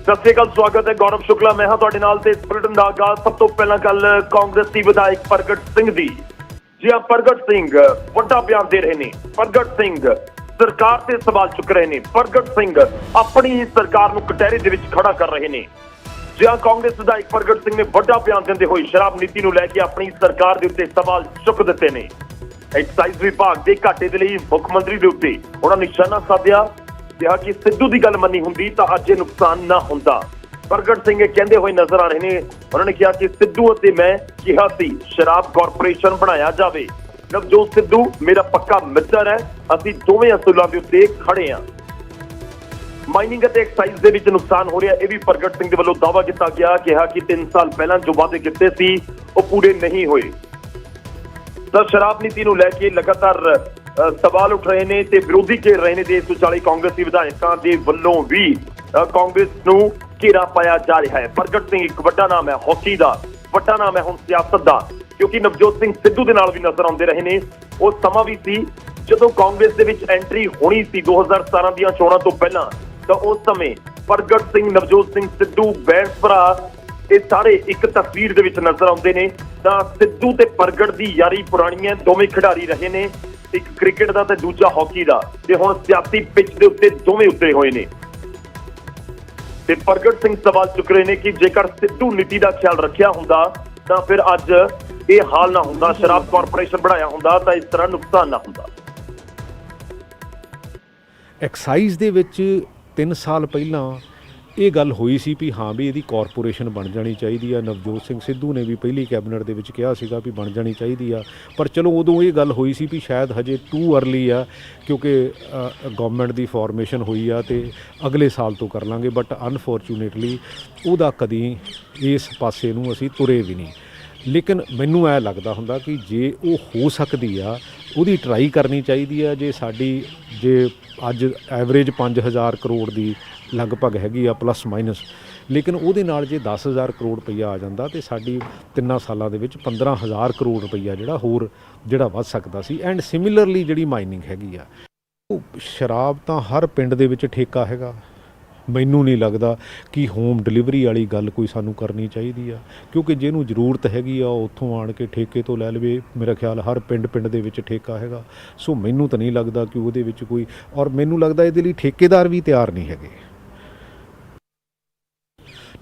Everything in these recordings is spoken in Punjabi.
सत श्री अकाल, स्वागत है। गौरव शुक्ला मैं हाँ तुहाडे नाल ते बुलेटिन दा आगाज़। सब तो पहला गल कांग्रेसी विधायक प्रगट सिंह दी। जी हाँ, प्रगट सिंह वड्डा बयान दे रहे ने। प्रगट सिंह सरकार से सवाल चुक रहे ने। प्रगट सिंह अपनी ही सरकार नूं कटहरे दे विच खड़ा कर रहे ने। जी हाँ, कांग्रेस विधायक प्रगट सिंह ने वड्डा बयान देंदे होए शराब नीति नूं लैके अपनी सरकार दे उत्ते सवाल चुक दित्ते ने। एक्साइज विभाग के घाटे दे लई मुख मंत्री दे उत्ते उन्हां निशाना साधिया, कहा कि सिद्धू की गल मनी हुंदी तां अज ये नुकसान ना हुंदा। प्रगट सिंह कहते हुए नजर आ रहे हैं। उन्होंने कहा कि सिद्धू ते मैं कहा सी शराब कॉरपोरेशन बनाया जाए। नवजोत सिद्धू मेरा पक्का मित्र है, असीं दोवें असूलों के उत्ते खड़े हां। माइनिंग ते एक्साइज दे विच नुकसान हो रहा, यह भी प्रगट सिंह दे वल्लों दावा किया गया। कहा कि 3 साल पहला जो वादे किए सी वो पूरे नहीं होए। तो शराब नीति नूं लैके लगातार सवाल उठ रहे हैं ते विरोधी घेर रहे हैं। 140 कांग्रेसी विधायकों के वल्लों भी कांग्रेस नूं घेरा पाया जा रहा है। प्रगट सिंह एक वड्डा नाम है हॉकी का, वड्डा नाम है हुण सियासत का, क्योंकि नवजोत सिंह सिद्धू दे नाल भी नजर आउंदे रहे ने। वो समा भी सी जदों कांग्रेस दे विच एंट्री होनी सी 2017 ਦੀਆਂ ਚੋਣਾਂ ਤੋਂ ਪਹਿਲਾਂ। तो उस समय प्रगट सिंह नवजोत सिंह सिद्धू बैठ भरा ये सारे एक तस्वीर दे विच नजर आउंदे ने। तां सिद्धू ते प्रगट दी यारी पुरानी है, दोवें खिडारी रहे ने, एक क्रिकेट का ते दूजा हॉकी का, ते हुण सियासी पिच दे उत्ते दोवें उतरे हुए ने। ते प्रगट सिंह सवाल चुक रहे ने कि जेकर सिद्धू नीति का ख्याल रखिया हुंदा तां फिर अज ये हाल ना हुंदा, शराब कॉरपोरेशन बनाया हुंदा तां इस तरह नुकसान ना हुंदा। एक्साइज दे विच 3 साल पहला ਇਹ ਗੱਲ ਹੋਈ ਸੀ ਵੀ ਹਾਂ ਵੀ ਇਹਦੀ ਕਾਰਪੋਰੇਸ਼ਨ ਬਣ ਜਾਣੀ ਚਾਹੀਦੀ ਆ। ਨਵਜੋਤ ਸਿੰਘ ਸਿੱਧੂ ਨੇ ਵੀ ਪਹਿਲੀ ਕੈਬਨਿਟ ਦੇ ਵਿੱਚ ਕਿਹਾ ਸੀਗਾ ਵੀ ਬਣ ਜਾਣੀ ਚਾਹੀਦੀ ਆ, ਪਰ ਚਲੋ ਉਦੋਂ ਇਹ ਗੱਲ ਹੋਈ ਸੀ ਵੀ ਸ਼ਾਇਦ ਹਜੇ ਟੂ ਅਰਲੀ ਆ, ਕਿਉਂਕਿ ਗਵਰਨਮੈਂਟ ਦੀ ਫਾਰਮੇਸ਼ਨ ਹੋਈ ਆ ਤੇ ਅਗਲੇ ਸਾਲ ਤੋਂ ਕਰ ਲਾਂਗੇ। ਬਟ ਅਨਫੋਰਚੂਨੇਟਲੀ ਉਹਦਾ ਕਦੀ ਇਸ ਪਾਸੇ ਨੂੰ ਅਸੀਂ ਤੁਰੇ ਵੀ ਨਹੀਂ। ਲੇਕਿਨ ਮੈਨੂੰ ਐ ਲੱਗਦਾ ਹੁੰਦਾ ਕਿ ਜੇ ਉਹ ਹੋ ਸਕਦੀ ਆ ਉਹਦੀ ਟਰਾਈ ਕਰਨੀ ਚਾਹੀਦੀ ਆ। ਜੇ ਅੱਜ ਐਵਰੇਜ 5000 ਕਰੋੜ ਦੀ ਲਗਭਗ ਹੈਗੀ ਆ ਪਲੱਸ ਮਾਈਨਸ, ਲੇਕਿਨ ਉਹਦੇ ਨਾਲ ਜੇ 10000 ਕਰੋੜ ਰੁਪਈਆ ਆ ਜਾਂਦਾ ਤੇ ਸਾਡੀ 3 ਸਾਲਾਂ ਦੇ ਵਿੱਚ 15000 ਕਰੋੜ ਰੁਪਈਆ ਜਿਹੜਾ ਵੱਧ ਸਕਦਾ ਸੀ। ਐਂਡ ਸਿਮਿਲਰਲੀ ਜਿਹੜੀ ਮਾਈਨਿੰਗ ਹੈਗੀ ਆ, ਉਹ ਸ਼ਰਾਬ ਤਾਂ ਹਰ ਪਿੰਡ ਦੇ ਵਿੱਚ ਠੇਕਾ ਹੈਗਾ। ਮੈਨੂੰ ਨਹੀਂ ਲੱਗਦਾ ਕਿ ਹੋਮ ਡਿਲੀਵਰੀ ਵਾਲੀ ਗੱਲ ਕੋਈ ਸਾਨੂੰ ਕਰਨੀ ਚਾਹੀਦੀ ਆ, ਕਿਉਂਕਿ ਜਿਹਨੂੰ ਜ਼ਰੂਰਤ ਹੈਗੀ ਆ ਉਹ ਉੱਥੋਂ ਆਣ ਕੇ ਠੇਕੇ ਤੋਂ ਲੈ ਲਵੇ। ਮੇਰਾ ਖਿਆਲ ਹਰ ਪਿੰਡ ਦੇ ਵਿੱਚ ਠੇਕਾ ਹੈਗਾ। ਸੋ ਮੈਨੂੰ ਤਾਂ ਨਹੀਂ ਲੱਗਦਾ ਕਿ ਉਹਦੇ ਵਿੱਚ ਕੋਈ, ਔਰ ਮੈਨੂੰ ਲੱਗਦਾ ਇਹਦੇ ਲਈ ਠੇਕੇਦਾਰ ਵੀ ਤਿਆਰ ਨਹੀਂ ਹੈਗੇ।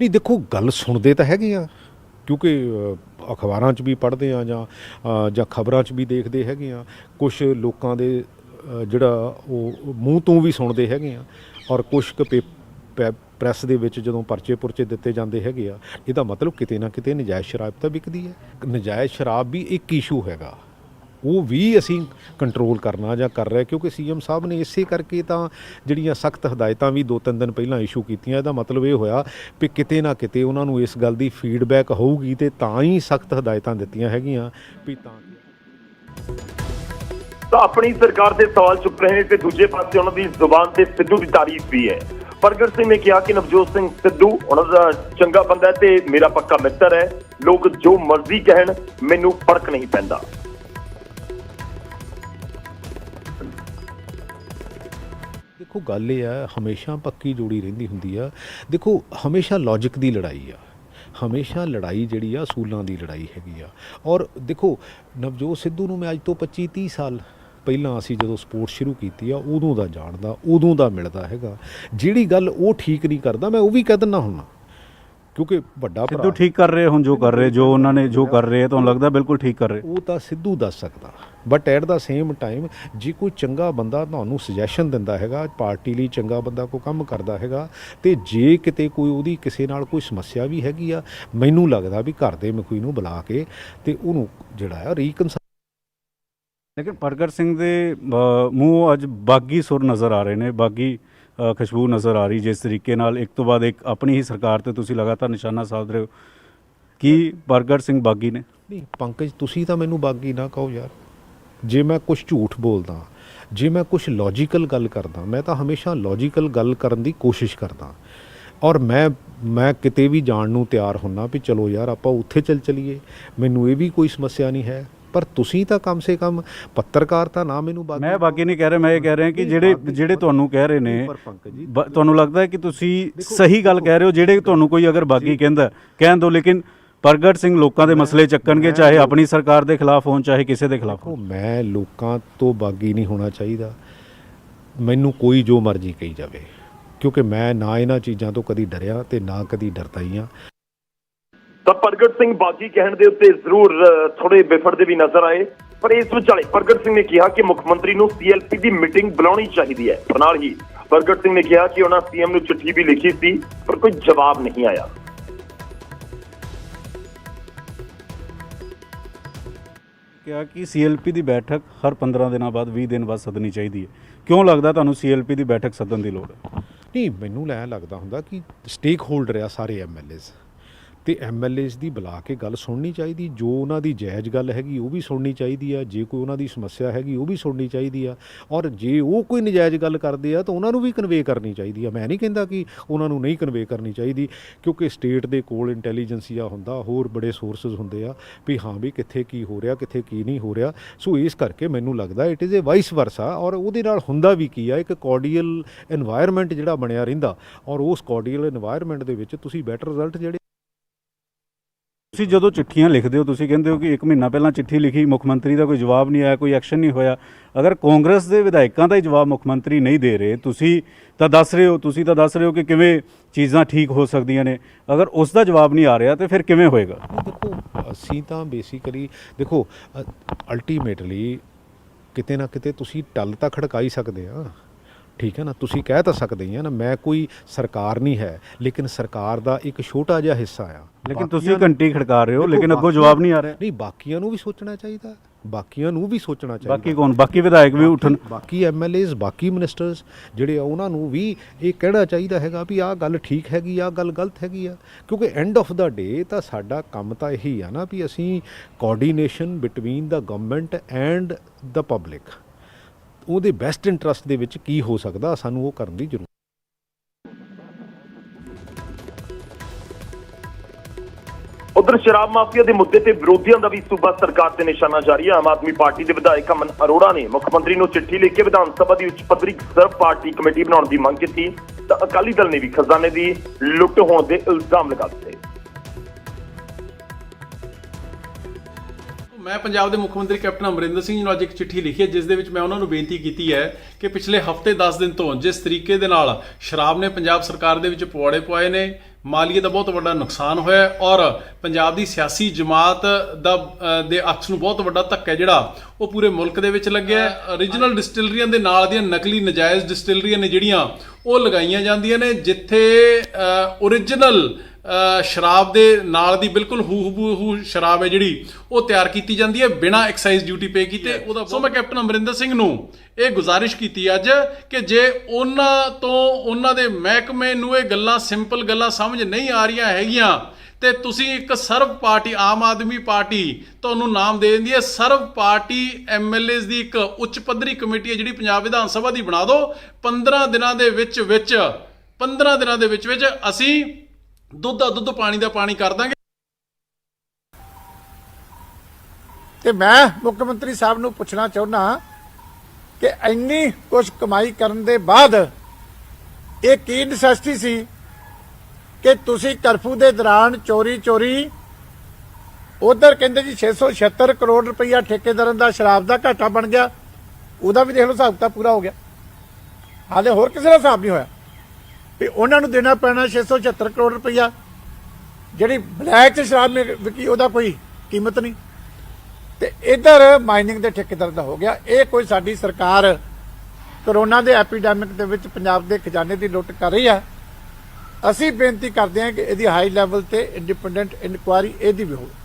ਨਹੀਂ ਦੇਖੋ, ਗੱਲ ਸੁਣਦੇ ਤਾਂ ਹੈਗੇ ਆ, ਕਿਉਂਕਿ ਅਖਬਾਰਾਂ 'ਚ ਵੀ ਪੜ੍ਹਦੇ ਆ ਜਾਂ ਖਬਰਾਂ 'ਚ ਵੀ ਦੇਖਦੇ ਹੈਗੇ ਆ। ਕੁਛ ਲੋਕਾਂ ਦੇ ਜਿਹੜਾ ਉਹ ਮੂੰਹ ਤੋਂ ਵੀ ਸੁਣਦੇ ਹੈਗੇ ਆ, ਔਰ ਕੁਛ ਕੁ ਪ੍ਰੈਸ ਦੇ ਵਿੱਚ ਜਦੋਂ ਪਰਚੇ ਦਿੱਤੇ ਜਾਂਦੇ ਹੈਗੇ ਆ। ਇਹਦਾ ਮਤਲਬ ਕਿਤੇ ਨਾ ਕਿਤੇ ਨਜਾਇਜ਼ ਸ਼ਰਾਬ ਤਾਂ ਵਿਕਦੀ ਹੈ। ਨਜਾਇਜ਼ ਸ਼ਰਾਬ ਵੀ ਇੱਕ ਇਸ਼ੂ ਹੈਗਾ, ਉਹ ਵੀ ਅਸੀਂ ਕੰਟਰੋਲ ਕਰਨਾ ਜਾਂ ਕਰ ਰਹੇ, ਕਿਉਂਕਿ ਸੀਐਮ ਸਾਹਿਬ ਨੇ ਇਸੇ ਕਰਕੇ ਤਾਂ ਜਿਹੜੀਆਂ ਸਖਤ ਹਦਾਇਤਾਂ ਵੀ 2-3 ਦਿਨ ਪਹਿਲਾਂ ਇਸ਼ੂ ਕੀਤੀਆਂ। ਇਹਦਾ ਮਤਲਬ ਇਹ ਹੋਇਆ ਵੀ ਕਿਤੇ ਨਾ ਕਿਤੇ ਉਹਨਾਂ ਨੂੰ ਇਸ ਗੱਲ ਦੀ ਫੀਡਬੈਕ ਹੋਊਗੀ ਤੇ ਤਾਂ ਹੀ ਸਖਤ ਹਦਾਇਤਾਂ ਦਿੱਤੀਆਂ ਹੈਗੀਆਂ ਵੀ ਤਾਂ अपनी सरकार से सवाल चुक रहे हैं ते दूजे पासे उन्होंने जुबान से सिद्धू की तारीफ भी है। प्रगट सिंह ने कहा कि नवजोत सिंह सिद्धू उन्होंने चंगा बंदा है ते मेरा पक्का मित्र है, लोग जो मर्जी कहन मैनू फर्क नहीं पैंदा। देखो गल ये है, हमेशा पक्की जोड़ी रहिंदी हुंदी आ। देखो हमेशा लॉजिक की लड़ाई आ, हमेशा लड़ाई जिहड़ी आ असूलों की लड़ाई हैगी आ। और देखो नवजोत सिद्धू नूं मैं अज तो 25-30 साल ਪਹਿਲਾਂ ਅਸੀਂ ਜਦੋਂ ਸਪੋਰਟ ਸ਼ੁਰੂ ਕੀਤੀ ਆ ਉਦੋਂ ਦਾ ਜਾਣਦਾ, ਉਦੋਂ ਦਾ ਮਿਲਦਾ ਹੈਗਾ। ਜਿਹੜੀ ਗੱਲ ਉਹ ਠੀਕ ਨਹੀਂ ਕਰਦਾ ਮੈਂ ਉਹ ਵੀ ਕਹਿ ਦਿੰਦਾ ਹੁੰਦਾ, ਕਿਉਂਕਿ ਵੱਡਾ ਸਿੱਧੂ ਠੀਕ ਕਰ ਰਹੇ ਹੁਣ ਜੋ ਕਰ ਰਹੇ, ਜੋ ਉਹਨਾਂ ਨੇ ਜੋ ਕਰ ਰਹੇ ਤੁਹਾਨੂੰ ਲੱਗਦਾ ਬਿਲਕੁਲ ਠੀਕ ਕਰ ਰਹੇ? ਉਹ ਤਾਂ ਸਿੱਧੂ ਦੱਸ ਸਕਦਾ, but at the same time ਜੇ ਕੋਈ ਚੰਗਾ ਬੰਦਾ ਤੁਹਾਨੂੰ ਸੁਜੈਸ਼ਨ ਦਿੰਦਾ ਹੈਗਾ, ਪਾਰਟੀ ਲਈ ਚੰਗਾ ਬੰਦਾ ਕੋਈ ਕੰਮ ਕਰਦਾ ਹੈਗਾ, ਤੇ ਜੇ ਕਿਤੇ ਕੋਈ ਉਹਦੀ ਕਿਸੇ ਨਾਲ ਕੋਈ ਸਮੱਸਿਆ ਵੀ ਹੈਗੀ ਆ, ਮੈਨੂੰ ਲੱਗਦਾ ਵੀ ਘਰ ਦੇ ਮਕਈ ਨੂੰ ਬੁਲਾ ਕੇ ਤੇ ਉਹਨੂੰ ਜਿਹੜਾ ਆ ਰੀਕਨਸਾਈਲ। ਲੇਕਿਨ ਪ੍ਰਗਟ ਸਿੰਘ ਦੇ ਮੂੰਹ ਅੱਜ ਬਾਗੀ ਸੁਰ ਨਜ਼ਰ ਆ ਰਹੇ ਨੇ, ਬਾਗੀ ਖੁਸ਼ਬੂ ਨਜ਼ਰ ਆ ਰਹੀ, ਜਿਸ ਤਰੀਕੇ ਨਾਲ ਇੱਕ ਤੋਂ ਬਾਅਦ ਇੱਕ ਆਪਣੀ ਹੀ ਸਰਕਾਰ ਤੇ ਤੁਸੀਂ ਲਗਾਤਾਰ ਨਿਸ਼ਾਨਾ ਸਾਧ ਰਹੇ ਹੋ। ਕੀ ਪ੍ਰਗਟ ਸਿੰਘ ਬਾਗੀ ਨੇ? ਨਹੀਂ ਪੰਕਜ, ਤੁਸੀਂ ਤਾਂ ਮੈਨੂੰ ਬਾਗੀ ਨਾ ਕਹੋ ਯਾਰ। ਜੇ ਮੈਂ ਕੁਛ ਝੂਠ ਬੋਲਦਾ, ਜੇ ਮੈਂ ਕੁਛ ਲੌਜੀਕਲ ਗੱਲ ਕਰਦਾ, ਮੈਂ ਤਾਂ ਹਮੇਸ਼ਾ ਲੌਜੀਕਲ ਗੱਲ ਕਰਨ ਦੀ ਕੋਸ਼ਿਸ਼ ਕਰਦਾ। ਔਰ ਮੈਂ ਕਿਤੇ ਵੀ ਜਾਣ ਨੂੰ ਤਿਆਰ ਹੁੰਨਾ ਵੀ ਚਲੋ ਯਾਰ ਆਪਾਂ ਉੱਥੇ ਚੱਲੀਏ, ਮੈਨੂੰ ਇਹ ਵੀ ਕੋਈ ਸਮੱਸਿਆ ਨਹੀਂ ਹੈ। ਪਰ ਤੁਸੀਂ ਤਾਂ ਕਮ ਸੇ ਕਮ ਪੱਤਰਕਾਰ ਤਾਂ ਨਾ ਮੈਨੂੰ ਬਾਕੀ ਮੈਂ ਬਾਕੀ ਨਹੀਂ ਕਹਿ ਰਿਹਾ, ਮੈਂ ਇਹ ਕਹਿ ਰਿਹਾ ਕਿ ਜਿਹੜੇ ਤੁਹਾਨੂੰ ਕਹਿ ਰਹੇ ਨੇ, ਪੰਕਜ ਜੀ ਤੁਹਾਨੂੰ ਲੱਗਦਾ ਹੈ ਕਿ ਤੁਸੀਂ ਸਹੀ ਗੱਲ ਕਹਿ ਰਹੇ ਹੋ? ਜਿਹੜੇ ਤੁਹਾਨੂੰ ਕੋਈ ਅਗਰ ਬਾਗੀ ਕਹਿੰਦਾ ਕਹਿਣ ਦਿਓ, ਲੇਕਿਨ ਪ੍ਰਗਟ ਸਿੰਘ ਲੋਕਾਂ ਦੇ ਮਸਲੇ ਚੱਕਣਗੇ, ਚਾਹੇ ਆਪਣੀ ਸਰਕਾਰ ਦੇ ਖਿਲਾਫ ਹੋਣ ਚਾਹੇ ਕਿਸੇ ਦੇ ਖਿਲਾਫ ਹੋਣ। ਮੈਂ ਲੋਕਾਂ ਤੋਂ ਬਾਗੀ ਨਹੀਂ ਹੋਣਾ ਚਾਹੀਦਾ, ਮੈਨੂੰ ਕੋਈ ਜੋ ਮਰਜ਼ੀ ਕਹੀ ਜਾਵੇ, ਕਿਉਂਕਿ ਮੈਂ ਨਾ ਇਹਨਾਂ ਚੀਜ਼ਾਂ ਤੋਂ ਕਦੀ ਡਰਿਆ ਤੇ ਨਾ ਕਦੀ ਡਰਦਾ ਹੀ ਹਾਂ। ਤਾਂ ਪ੍ਰਗਟ ਸਿੰਘ ਬਾਗੀ ਕਹਿਣ ਦੇ ਉੱਤੇ ਜ਼ਰੂਰ ਥੋੜੇ ਬਿਫੜਦੇ ਵੀ ਨਜ਼ਰ ਆਏ, ਪਰ ਇਸ ਵਿਚਾਲੇ ਪ੍ਰਗਟ ਸਿੰਘ ਨੇ ਕਿਹਾ ਕਿ ਮੁੱਖ ਮੰਤਰੀ ਨੂੰ CLP ਦੀ ਮੀਟਿੰਗ ਬੁਲਾਉਣੀ ਚਾਹੀਦੀ ਹੈ। ਪਰ ਨਾਲ ਹੀ ਪ੍ਰਗਟ ਸਿੰਘ ਨੇ ਕਿਹਾ ਕਿ ਉਹਨਾਂ CM ਨੂੰ ਚਿੱਠੀ ਵੀ ਲਿਖੀ ਸੀ, ਪਰ ਕੋਈ ਜਵਾਬ ਨਹੀਂ ਆਇਆ। ਕਿਹਾ ਕਿ CLP ਦੀ ਬੈਠਕ ਹਰ 15 ਦਿਨਾਂ ਬਾਅਦ 20 ਦਿਨ ਬਾਅਦ ਸੱਦਣੀ ਚਾਹੀਦੀ ਹੈ। ਕਿਉਂ ਲੱਗਦਾ ਤੁਹਾਨੂੰ CLP ਦੀ ਬੈਠਕ ਸੱਦਣ ਦੀ ਲੋੜ ਹੈ? ਨਹੀਂ, ਮੈਨੂੰ ਲੈ ਲੱਗਦਾ ਹੁੰਦਾ ਕਿ ਸਟੇਕ ਹੋਲਡਰ ਆ ਸਾਰੇ MLAs, ਤੇ MLAs ਦੀ ਬੁਲਾ ਕੇ ਗੱਲ ਸੁਣਨੀ ਚਾਹੀਦੀ, ਜੋ ਉਹਨਾਂ ਦੀ ਜਾਇਜ਼ ਗੱਲ ਹੈਗੀ ਉਹ ਵੀ ਸੁਣਨੀ ਚਾਹੀਦੀ ਆ, ਜੇ ਕੋਈ ਉਹਨਾਂ ਦੀ ਸਮੱਸਿਆ ਹੈਗੀ ਉਹ ਵੀ ਸੁਣਨੀ ਚਾਹੀਦੀ ਆ, ਔਰ ਜੇ ਉਹ ਕੋਈ ਨਜਾਇਜ਼ ਗੱਲ ਕਰਦੇ ਆ ਤਾਂ ਉਹਨਾਂ ਨੂੰ ਵੀ ਕਨਵੇ ਕਰਨੀ ਚਾਹੀਦੀ ਆ। ਮੈਂ ਨਹੀਂ ਕਹਿੰਦਾ ਕਿ ਉਹਨਾਂ ਨੂੰ ਨਹੀਂ ਕਨਵੇ ਕਰਨੀ ਚਾਹੀਦੀ, ਕਿਉਂਕਿ ਸਟੇਟ ਦੇ ਕੋਲ ਇੰਟੈਲੀਜੈਂਸੀਆ ਹੁੰਦਾ, ਹੋਰ ਬੜੇ ਸੋਰਸਸ ਹੁੰਦੇ ਆ ਵੀ ਹਾਂ ਵੀ ਕਿੱਥੇ ਕੀ ਹੋ ਰਿਹਾ, ਕਿੱਥੇ ਕੀ ਨਹੀਂ ਹੋ ਰਿਹਾ। ਸੋ ਇਸ ਕਰਕੇ ਮੈਨੂੰ ਲੱਗਦਾ ਇਟ ਇਜ਼ ਏ ਵਾਈਸ ਵਰਸਾ, ਔਰ ਉਹਦੇ ਨਾਲ ਹੁੰਦਾ ਵੀ ਕੀ ਆ, ਇੱਕ ਕੋਰਡੀਅਲ ਇਨਵਾਇਰਨਮੈਂਟ ਜਿਹੜਾ ਬਣਿਆ ਰਹਿੰਦਾ, ਔਰ ਉਸ ਕੋਰਡੀਅਲ ਇਨਵਾਇਰਨਮੈਂਟ ਦੇ ਵਿੱਚ ਤੁਸੀਂ ਬੈਟਰ ਰਿਜ਼ਲਟ ਜਿਹੜੇ ਤੁਸੀਂ ਜਦੋਂ ਚਿੱਠੀਆਂ ਲਿਖਦੇ ਹੋ, ਤੁਸੀਂ ਕਹਿੰਦੇ ਹੋ ਕਿ 1 ਮਹੀਨਾ ਪਹਿਲਾਂ ਚਿੱਠੀ ਲਿਖੀ, ਮੁੱਖ ਮੰਤਰੀ ਦਾ ਕੋਈ ਜਵਾਬ ਨਹੀਂ ਆਇਆ, ਕੋਈ ਐਕਸ਼ਨ ਨਹੀਂ ਹੋਇਆ। ਅਗਰ ਕਾਂਗਰਸ ਦੇ ਵਿਧਾਇਕਾਂ ਦਾ ਹੀ ਜਵਾਬ ਮੁੱਖ ਮੰਤਰੀ ਨਹੀਂ ਦੇ ਰਹੇ, ਤੁਸੀਂ ਤਾਂ ਦੱਸ ਰਹੇ ਹੋ ਕਿ ਕਿਵੇਂ ਚੀਜ਼ਾਂ ਠੀਕ ਹੋ ਸਕਦੀਆਂ ਨੇ, ਅਗਰ ਉਸ ਦਾ ਜਵਾਬ ਨਹੀਂ ਆ ਰਿਹਾ ਤਾਂ ਫਿਰ ਕਿਵੇਂ ਹੋਏਗਾ? ਦੇਖੋ, ਅਸੀਂ ਤਾਂ ਬੇਸਿਕਲੀ ਦੇਖੋ ਅਲਟੀਮੇਟਲੀ ਕਿਤੇ ਨਾ ਕਿਤੇ ਤੁਸੀਂ ਟੱਲ ਤਾਂ ਖੜਕਾਈ ਸਕਦੇ ਆ, ਠੀਕ ਹੈ ਨਾ, ਤੁਸੀਂ ਕਹਿ ਤਾਂ ਸਕਦੇ ਹੀ ਆ ਨਾ, ਮੈਂ ਕੋਈ ਸਰਕਾਰ ਨਹੀਂ ਹੈ, ਲੇਕਿਨ ਸਰਕਾਰ ਦਾ ਇੱਕ ਛੋਟਾ ਜਿਹਾ ਹਿੱਸਾ ਆ। ਲੇਕਿਨ ਤੁਸੀਂ ਘੰਟੀ ਖੜਕਾ ਰਹੇ ਹੋ, ਲੇਕਿਨ ਅੱਗੋਂ ਜਵਾਬ ਨਹੀਂ ਆ ਰਿਹਾ। ਨਹੀਂ, ਬਾਕੀਆਂ ਨੂੰ ਵੀ ਸੋਚਣਾ ਚਾਹੀਦਾ, ਬਾਕੀ ਕੌਣ? ਬਾਕੀ ਵਿਧਾਇਕ ਵੀ ਉੱਠਣ, ਬਾਕੀ MLAs, ਬਾਕੀ ਮਿਨਿਸਟਰਸ ਜਿਹੜੇ ਆ, ਉਹਨਾਂ ਨੂੰ ਵੀ ਇਹ ਕਹਿਣਾ ਚਾਹੀਦਾ ਹੈਗਾ ਵੀ ਆਹ ਗੱਲ ਠੀਕ ਹੈਗੀ, ਆਹ ਗੱਲ ਗਲਤ ਹੈਗੀ ਆ, ਕਿਉਂਕਿ ਐਂਡ ਆਫ ਦਾ ਡੇ ਤਾਂ ਸਾਡਾ ਕੰਮ ਤਾਂ ਇਹੀ ਆ ਨਾ ਵੀ ਅਸੀਂ coordination between the government and the public, ਉਹਦੇ ਬੈਸਟ ਇੰਟਰਸਟ ਦੇ ਵਿੱਚ ਕੀ ਹੋ ਸਕਦਾ, ਸਾਨੂੰ ਉਹ ਕਰਨ ਦੀ ਜ਼ਰੂਰਤ। ਉਧਰ ਸ਼ਰਾਬ ਮਾਫੀਆ ਦੇ ਮੁੱਦੇ ਤੇ ਵਿਰੋਧੀਆਂ ਦਾ ਵੀ ਸੂਬਾ ਸਰਕਾਰ ਤੇ ਨਿਸ਼ਾਨਾ ਜਾਰੀ ਹੈ। ਆਮ ਆਦਮੀ ਪਾਰਟੀ ਦੇ ਵਿਧਾਇਕ ਅਮਨ ਅਰੋੜਾ ਨੇ ਮੁੱਖ ਮੰਤਰੀ ਨੂੰ ਚਿੱਠੀ ਲਿਖ ਕੇ ਵਿਧਾਨ ਸਭਾ ਦੀ ਉੱਚ ਪੱਧਰੀ ਸਰਬ ਪਾਰਟੀ ਕਮੇਟੀ ਬਣਾਉਣ ਦੀ ਮੰਗ ਕੀਤੀ, ਤਾਂ ਅਕਾਲੀ ਦਲ ਨੇ ਵੀ ਖਜ਼ਾਨੇ ਦੀ ਲੁੱਟ ਹੋਣ ਦੇ ਇਲਜ਼ਾਮ ਲਗਾ ਦਿੱਤੇ। ਮੈਂ ਪੰਜਾਬ ਦੇ ਮੁੱਖ ਮੰਤਰੀ ਕੈਪਟਨ ਅਮਰਿੰਦਰ ਸਿੰਘ ਜੀ ਨੂੰ ਅੱਜ ਇੱਕ ਚਿੱਠੀ ਲਿਖੀ ਹੈ, ਜਿਸ ਦੇ ਵਿੱਚ ਮੈਂ ਉਹਨਾਂ ਨੂੰ ਬੇਨਤੀ ਕੀਤੀ ਹੈ ਕਿ ਪਿਛਲੇ ਹਫ਼ਤੇ 10 ਦਿਨ ਤੋਂ ਜਿਸ ਤਰੀਕੇ ਦੇ ਨਾਲ ਸ਼ਰਾਬ ਨੇ ਪੰਜਾਬ ਸਰਕਾਰ ਦੇ ਵਿੱਚ ਪੁਆੜੇ ਪਵਾਏ ਨੇ, ਮਾਲੀਏ ਦਾ ਬਹੁਤ ਵੱਡਾ ਨੁਕਸਾਨ ਹੋਇਆ ਔਰ ਪੰਜਾਬ ਦੀ ਸਿਆਸੀ ਜਮਾਤ ਦੇ ਅਕਸ ਨੂੰ ਬਹੁਤ ਵੱਡਾ ਧੱਕਾ ਜਿਹੜਾ ਉਹ ਪੂਰੇ ਮੁਲਕ ਦੇ ਵਿੱਚ ਲੱਗਿਆ। ਓਰੀਜਨਲ ਡਿਸਟਿਲਰੀਆਂ ਦੇ ਨਾਲ ਦੀਆਂ ਨਕਲੀ ਨਜਾਇਜ਼ ਡਿਸਟਿਲਰੀਆਂ ਨੇ ਜਿਹੜੀਆਂ ਉਹ ਲਗਾਈਆਂ ਜਾਂਦੀਆਂ ਨੇ, ਜਿੱਥੇ ਓਰੀਜਨਲ ਸ਼ਰਾਬ ਦੇ ਨਾਲ ਦੀ ਬਿਲਕੁਲ ਹੂ ਸ਼ਰਾਬ ਹੈ ਜਿਹੜੀ ਉਹ ਤਿਆਰ ਕੀਤੀ ਜਾਂਦੀ ਹੈ ਬਿਨਾਂ ਐਕਸਾਈਜ਼ ਡਿਊਟੀ ਪੇ ਕੀਤੇ। ਸੋ ਮੈਂ ਕੈਪਟਨ ਅਮਰਿੰਦਰ ਸਿੰਘ ਨੂੰ ਇਹ ਗੁਜ਼ਾਰਿਸ਼ ਕੀਤੀ ਅੱਜ ਕਿ ਜੇ ਉਹਨਾਂ ਦੇ ਮਹਿਕਮੇ ਨੂੰ ਇਹ ਗੱਲਾਂ ਸਿੰਪਲ ਗੱਲਾਂ ਸਮਝ ਨਹੀਂ ਆ ਰਹੀਆਂ ਹੈਗੀਆਂ ਤੇ ਤੁਸੀਂ ਇੱਕ ਸਰਵ ਪਾਰਟੀ ਆਮ ਆਦਮੀ ਪਾਰਟੀ ਤੁਹਾਨੂੰ ਨਾਮ ਦੇ ਦਿੰਦੀ ਹੈ, ਸਰਵ ਪਾਰਟੀ MLAs ਦੀ ਇੱਕ ਉੱਚ ਪੱਧਰੀ ਕਮੇਟੀ ਹੈ ਜਿਹੜੀ ਪੰਜਾਬ ਵਿਧਾਨ ਸਭਾ ਦੀ ਬਣਾ ਦਿਓ। 15 ਦਿਨਾਂ ਦੇ ਵਿੱਚ ਅਸੀਂ ਦੁੱਧ ਦਾ ਦੁੱਧ, ਪਾਣੀ ਦਾ ਪਾਣੀ ਕਰ ਦਾਂਗੇ। ਤੇ ਮੈਂ ਮੁੱਖ ਮੰਤਰੀ ਸਾਹਿਬ ਨੂੰ ਪੁੱਛਣਾ ਚਾਹੁੰਦਾ ਕਿ ਇੰਨੀ ਕੁਝ ਕਮਾਈ ਕਰਨ ਦੇ ਬਾਅਦ ਇਹ ਕੀ ਨੈਸੈਸਿਟੀ ਸੀ ਕਿ ਤੁਸੀਂ ਕਰਫਿਊ ਦੇ ਦੌਰਾਨ ਚੋਰੀ ਉਧਰ ਕਹਿੰਦੇ ਜੀ 676 ਕਰੋੜ ਰੁਪਈਆ ਠੇਕੇਦਾਰਾਂ ਦਾ ਸ਼ਰਾਬ ਦਾ ਘਾਟਾ ਬਣ ਗਿਆ, ਉਹਦਾ ਵੀ ਦੇਖ ਲਓ ਹਿਸਾਬ ਕਿਤਾਬ ਪੂਰਾ ਹੋ ਗਿਆ। ਹਾਲੇ ਹੋਰ ਕਿਸੇ ਦਾ ਹਿਸਾਬ ਨਹੀਂ ਹੋਇਆ ਵੀ ਉਹਨਾਂ ਨੂੰ ਦੇਣਾ ਪੈਣਾ 676 ਕਰੋੜ ਰੁਪਈਆ, ਜਿਹੜੀ ਬਲੈਕ 'ਚ ਸ਼ਰਾਬ ਵਿਕੀ ਉਹਦਾ ਕੋਈ ਕੀਮਤ ਨਹੀਂ, ਤੇ ਇਧਰ ਮਾਈਨਿੰਗ ਦੇ ਠੇਕੇਦਾਰ ਦਾ ਹੋ ਗਿਆ। ਇਹ ਕੋਈ ਸਾਡੀ ਸਰਕਾਰ ਕਰੋਨਾ ਦੇ ਐਪੀਡੈਮਿਕ ਦੇ ਵਿੱਚ ਪੰਜਾਬ ਦੇ ਖਜ਼ਾਨੇ ਦੀ ਲੁੱਟ ਕਰ ਰਹੀ ਹੈ। ਅਸੀਂ ਬੇਨਤੀ ਕਰਦੇ ਹਾਂ ਕਿ ਇਹਦੀ ਹਾਈ ਲੈਵਲ ਤੇ ਇੰਡੀਪੈਂਡੈਂਟ ਇਨਕੁਆਇਰੀ ਇਹਦੀ ਵੀ ਹੋਵੇ।